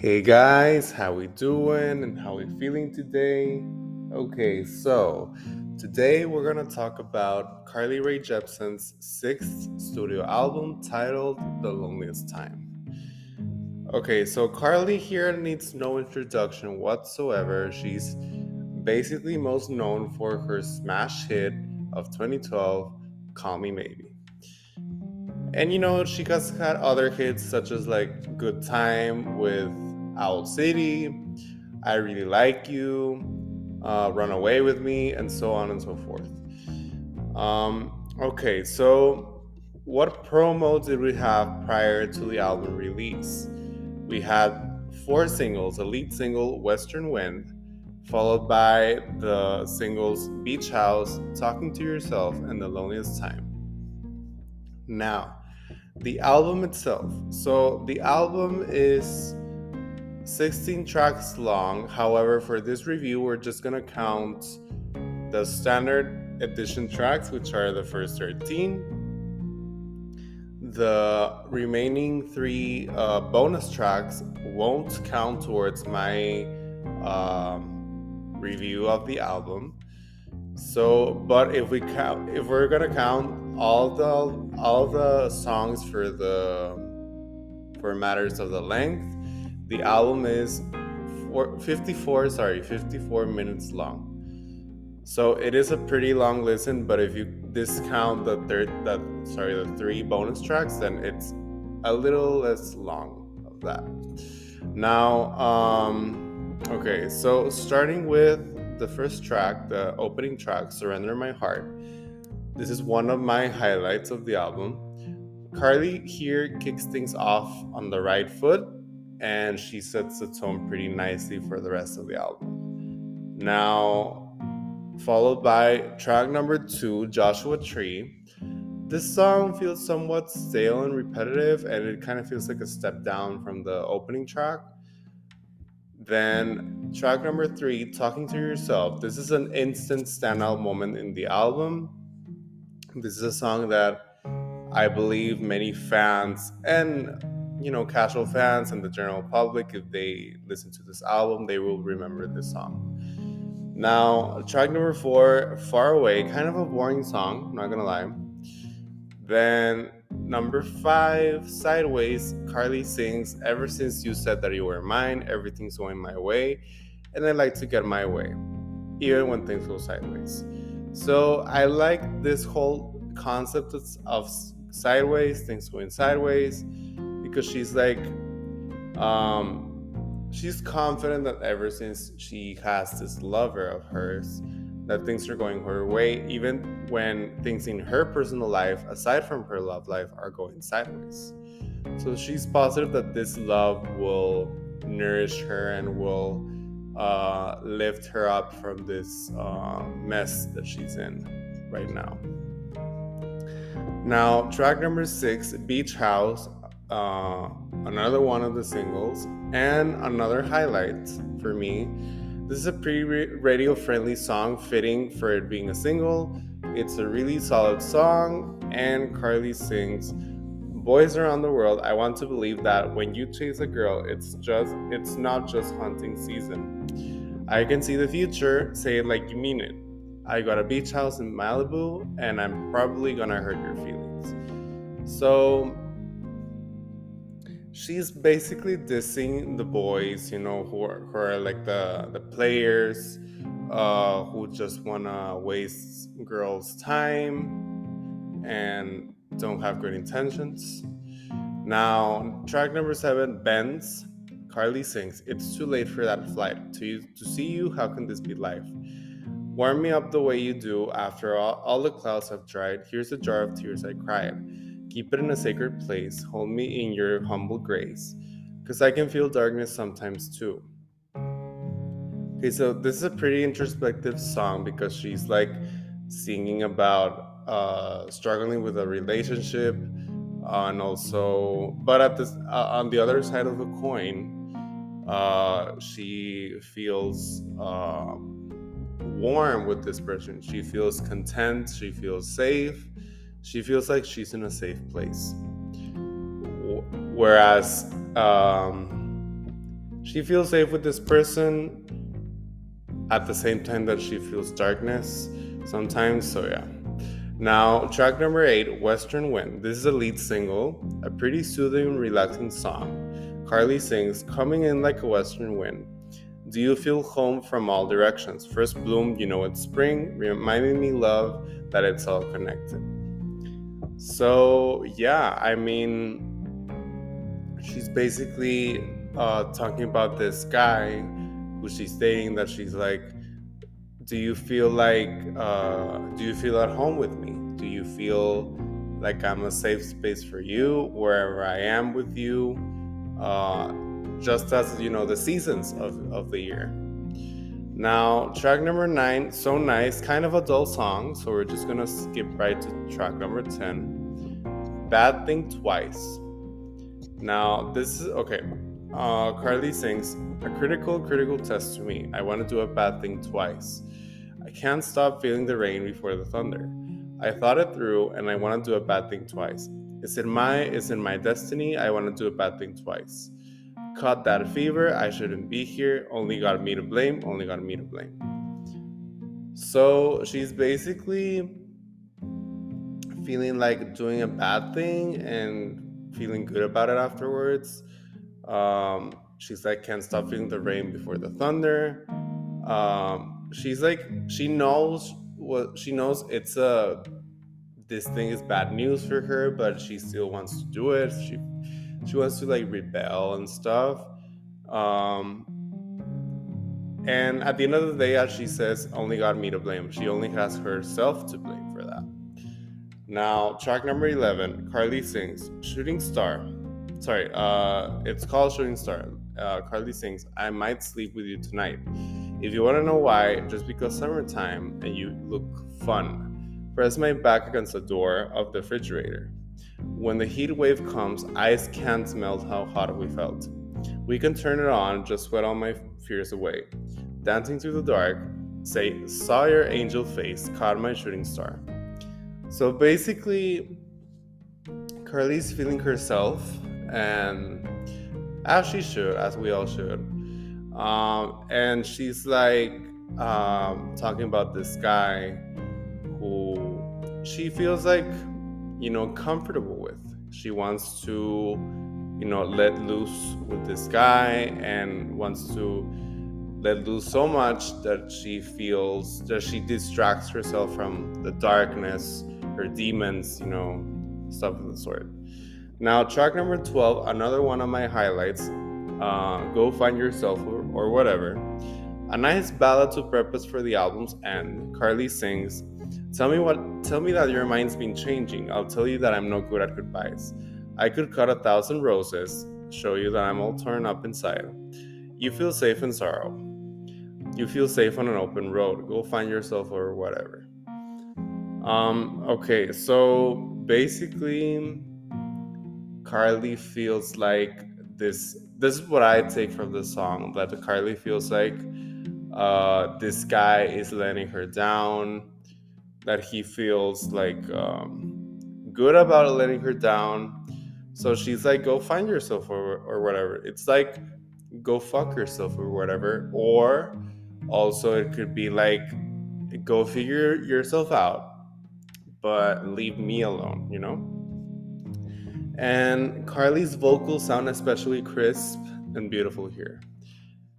Hey guys, how we doing and how we feeling today? Okay, so today we're gonna talk about Carly Rae Jepsen's sixth studio album titled The Loneliest Time. Okay, so Carly here needs no introduction whatsoever. She's basically most known for her smash hit of 2012, Call Me Maybe. And she has had other hits such as like Good Time with Owl City, I Really Like You, Run Away with Me, and so on and so forth. Okay, so what promo did we have prior to the album release? We had four singles: a lead single, Western Wind, followed by the singles Beach House, Talking to Yourself, and The Loneliest Time. Now, the album itself. So the album is 16 tracks long. However, for this review, we're just going to count the standard edition tracks, which are the first 13. The remaining three bonus tracks won't count towards my review of the album. So, but if we're gonna count all the songs for matters of the length, the album is 54 minutes long. So it is a pretty long listen, but if you discount the three bonus tracks, then it's a little less long of that. Now, okay, so starting with the first track, the opening track, Surrender My Heart. This is one of my highlights of the album. Carly here kicks things off on the right foot, and she sets the tone pretty nicely for the rest of the album. Now, followed by track number 2, Joshua Tree. This song feels somewhat stale and repetitive, and it kind of feels like a step down from the opening track. Then track number 3, Talking to Yourself. This is an instant standout moment in the album. This is a song that I believe many fans and casual fans and the general public, if they listen to this album, they will remember this song. Now, track number 4, Far Away, kind of a boring song, I'm not gonna lie. Then number 5, Sideways, Carly sings, Ever since you said that you were mine, everything's going my way, and I like to get my way, even when things go sideways. So I like this whole concept of sideways, things going sideways, because she's like, she's confident that ever since she has this lover of hers, that things are going her way, even when things in her personal life, aside from her love life, are going sideways. So she's positive that this love will nourish her and will lift her up from this mess that she's in right now. Now, track number 6, Beach House, another one of the singles, and another highlight for me. This is a pretty radio-friendly song, fitting for it being a single. It's a really solid song, and Carly sings, Boys around the world, I want to believe that when you chase a girl, it's not just hunting season. I can see the future, say it like you mean it. I got a beach house in Malibu, and I'm probably gonna hurt your feelings. So she's basically dissing the boys, who are like the players, who just wanna waste girls' time and don't have good intentions. Now, track number 7, Benz. Carly sings, It's too late for that flight. To see you, how can this be life? Warm me up the way you do after all the clouds have dried. Here's a jar of tears I cried. Keep it in a sacred place. Hold me in your humble grace. Because I can feel darkness sometimes too. Okay, so this is a pretty introspective song because she's like singing about struggling with a relationship, and also, but at this on the other side of the coin, she feels warm with this person. She feels content. She feels safe. She feels like she's in a safe place. Whereas She feels safe with this person at the same time that she feels darkness sometimes. So, yeah. Now, track number 8, Western Wind. This is a lead single, a pretty soothing and relaxing song. Carly sings, coming in like a western wind. Do you feel home from all directions? First bloom, you know it's spring, reminding me, love, that it's all connected. So, yeah, I mean, she's basically talking about this guy who she's dating, that she's like, do you feel at home with me? Do you feel like I'm a safe space for you wherever I am with you? Just as, the seasons of the year. Now, track number 9, So Nice, kind of a dull song, so we're just gonna skip right to track number 10, Bad Thing Twice. Now, this is, okay, Carly sings, a critical test to me. I want to do a bad thing twice. I can't stop feeling the rain before the thunder. I thought it through and I want to do a bad thing twice. It's in my destiny. I want to do a bad thing twice. Caught that fever. I shouldn't be here. Only got me to blame. So she's basically feeling like doing a bad thing and feeling good about it afterwards. She's like, can't stop feeling the rain before the thunder. She's like, she knows it's this thing is bad news for her, but she still wants to do it. She wants to like rebel and stuff. And at the end of the day, as she says, only got me to blame. She only has herself to blame for that. Now, track number 11, Carly sings Shooting Star. Sorry, it's called Shooting Star. Carly sings, I might sleep with you tonight. If you want to know why, just because summertime and you look fun. Press my back against the door of the refrigerator. When the heat wave comes, ice can't melt how hot we felt. We can turn it on, just sweat all my fears away. Dancing through the dark, say, saw your angel face, caught my shooting star. So basically, Carly's feeling herself, and as she should, as we all should. And she's like talking about this guy who she feels like, comfortable with. She wants to, let loose with this guy and wants to let loose so much that she feels that she distracts herself from the darkness, her demons, stuff of the sort. Now, track number 12, another one of my highlights, Go Find Yourself or Whatever. A nice ballad to purpose for the album's end. Carly sings, Tell me that your mind's been changing. I'll tell you that I'm no good at goodbyes. I could cut 1,000 roses, show you that I'm all torn up inside. You feel safe in sorrow. You feel safe on an open road. Go find yourself or whatever. Okay, so basically, Carly feels like this is what I take from the song, that Carly feels like this guy is letting her down, that he feels like good about letting her down. So she's like, go find yourself or whatever. It's like, go fuck yourself or whatever. Or also it could be like, go figure yourself out, but leave me alone, And Carly's vocals sound especially crisp and beautiful here.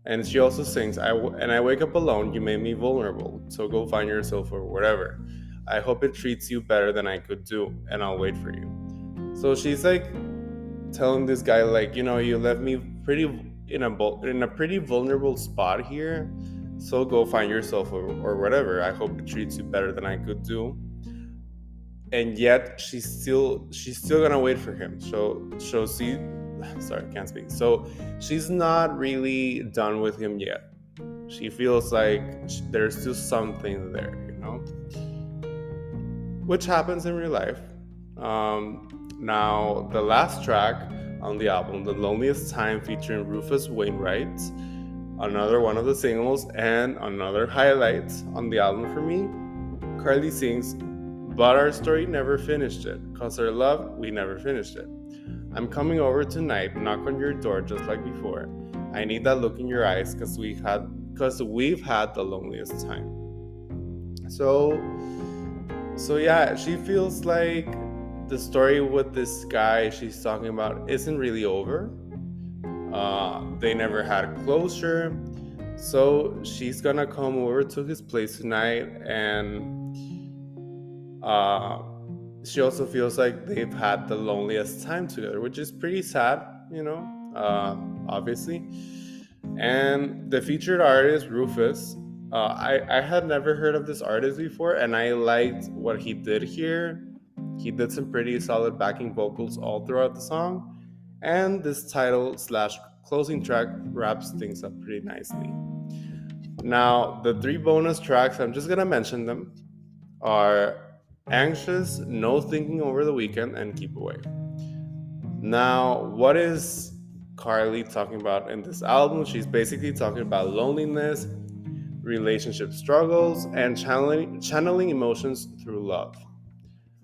And she also sings, I wake up alone, you made me vulnerable, so go find yourself or whatever. I hope it treats you better than I could do, and I'll wait for you. So she's like telling this guy, like, you left me in a pretty vulnerable spot here, so go find yourself or whatever. I hope it treats you better than I could do. And yet she's still gonna wait for him. So can't speak. So she's not really done with him yet. She feels like there's still something there, which happens in real life. Now, the last track on the album, The Loneliest Time, featuring Rufus Wainwright, another one of the singles and another highlight on the album for me. Carly sings, but our story never finished it, 'cause our love, we never finished it. I'm coming over tonight, knock on your door just like before. I need that look in your eyes because we've had the loneliest time. So yeah, she feels like the story with this guy she's talking about isn't really over. They never had closure. So she's gonna come over to his place tonight, and uh, she also feels like they've had the loneliest time together, which is pretty sad, obviously. And the featured artist, Rufus, I had never heard of this artist before, and I liked what he did here. He did some pretty solid backing vocals all throughout the song, and this title slash closing track wraps things up pretty nicely. Now, the three bonus tracks, I'm just gonna mention them, are Anxious, No Thinking Over the Weekend, and Keep Away. Now, what is Carly talking about in this album? She's basically talking about loneliness, relationship struggles, and channeling emotions through love.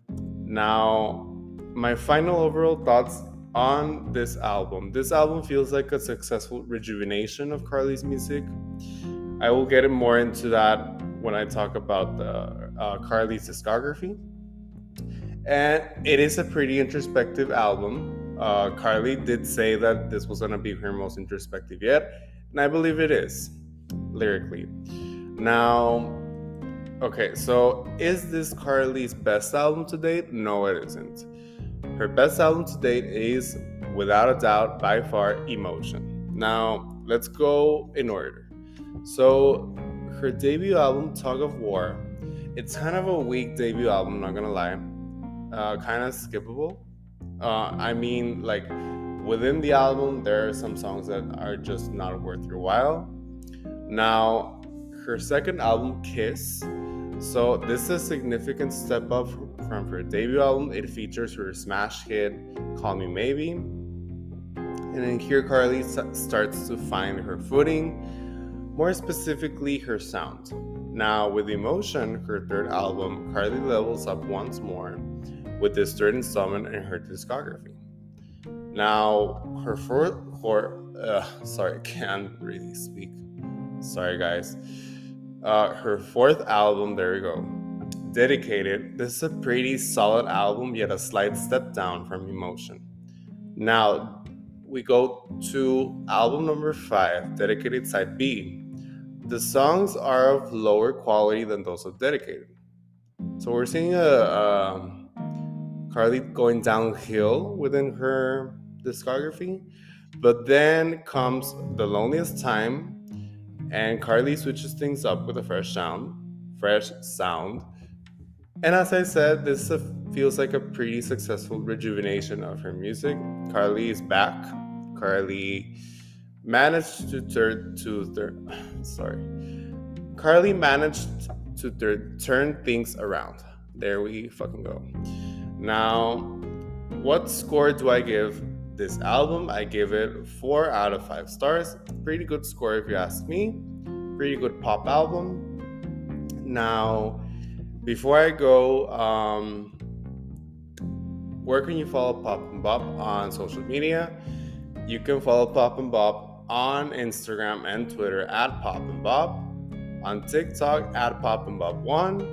Now, my final overall thoughts on this album. This album feels like a successful rejuvenation of Carly's music. I will get more into that when I talk about the Carly's discography. And it is a pretty introspective album. Carly did say that this was going to be her most introspective yet, and I believe it is, lyrically. Now, okay, so is this Carly's best album to date? No, it isn't. Her best album to date is, without a doubt, by far, Emotion. Now, let's go in order. So, her debut album, Tug of War, it's kind of a weak debut album, not gonna lie. Kind of skippable. I mean, like, within the album, there are some songs that are just not worth your while. Now, her second album, Kiss. So this is a significant step up from her debut album. It features her smash hit, Call Me Maybe. And then here Carly starts to find her footing, more specifically her sound. Now with Emotion, her third album, Carly levels up once more with this third installment in her discography. Now her can't really speak. Sorry guys. Her fourth album, there we go, Dedicated. This is a pretty solid album, yet a slight step down from Emotion. Now, we go to album number 5, Dedicated Side B. The songs are of lower quality than those of Dedicated. So we're seeing Carly going downhill within her discography. But then comes The Loneliest Time, and Carly switches things up with a fresh sound. And as I said, this feels like a pretty successful rejuvenation of her music. Carly is back. Carly managed to turn things around. There we fucking go. Now, what score do I give this album? I give it 4 out of 5 stars. Pretty good score if you ask me. Pretty good pop album. Now, before I go, where can you follow Pop and Bop on social media? You can follow Pop and Bop on Instagram and Twitter at Pop and Bop, on TikTok at Pop and Bop1,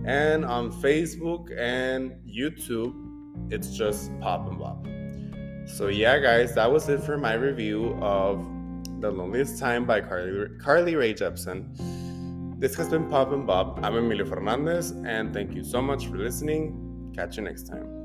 and on Facebook and YouTube, it's just Pop and Bop. So yeah, guys, that was it for my review of The Loneliest Time by Carly Rae Jepsen. This has been Pop and Bop. I'm Emilio Fernandez, and thank you so much for listening. Catch you next time.